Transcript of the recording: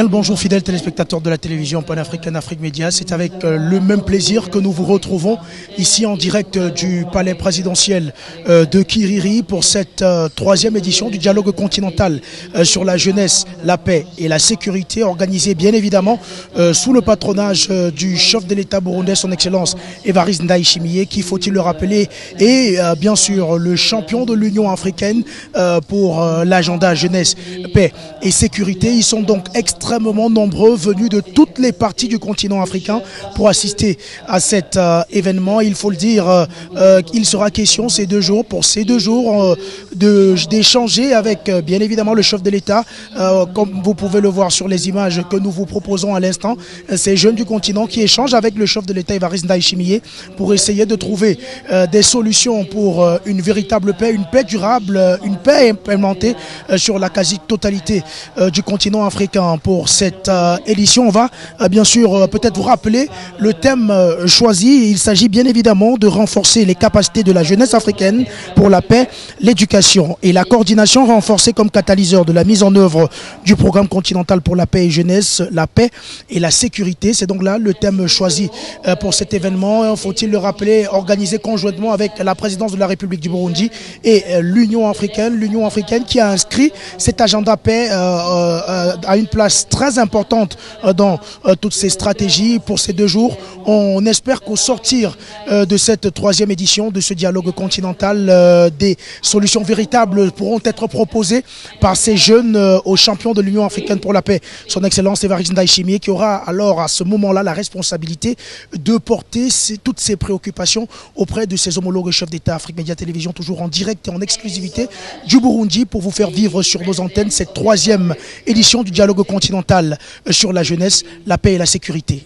Bonjour fidèles téléspectateurs de la télévision panafricaine Afrique Média, c'est avec le même plaisir que nous vous retrouvons ici en direct du palais présidentiel de Kiriri pour cette troisième édition du dialogue continental sur la jeunesse, la paix et la sécurité, organisée bien évidemment sous le patronage du chef de l'État burundais, son excellence Évariste Ndayishimiye, qui, faut-il le rappeler, est bien sûr le champion de l'Union africaine pour l'agenda jeunesse, paix et sécurité. Ils sont donc extrêmement nombreux venus de toutes les parties du continent africain pour assister à cet événement. Il faut le dire, il sera question pour ces deux jours d'échanger avec bien évidemment le chef de l'État, comme vous pouvez le voir sur les images que nous vous proposons à l'instant, ces jeunes du continent qui échangent avec le chef de l'État Évariste Ndayishimiye pour essayer de trouver des solutions pour une véritable paix, une paix durable, une paix implémentée sur la quasi-totalité du continent africain. Pour cette édition, on va bien sûr peut-être vous rappeler le thème choisi. Il s'agit bien évidemment de renforcer les capacités de la jeunesse africaine pour la paix, l'éducation et la coordination, renforcée comme catalyseur de la mise en œuvre du programme continental pour la paix et jeunesse, la paix et la sécurité. C'est donc là le thème choisi pour cet événement. Faut-il le rappeler, organisé conjointement avec la présidence de la République du Burundi et l'Union africaine qui a inscrit cet agenda paix à une place très importante dans toutes ces stratégies pour ces 2 jours. On espère qu'au sortir de cette troisième édition de ce dialogue continental, des solutions véritables pourront être proposées par ces jeunes aux champions de l'Union africaine pour la paix, son excellence Évariste Ndayishimiye, qui aura alors à ce moment-là la responsabilité de porter toutes ces préoccupations auprès de ses homologues chefs d'État. Afrique Média Télévision, toujours en direct et en exclusivité du Burundi, pour vous faire vivre sur nos antennes cette troisième édition du dialogue continental sur la jeunesse, la paix et la sécurité.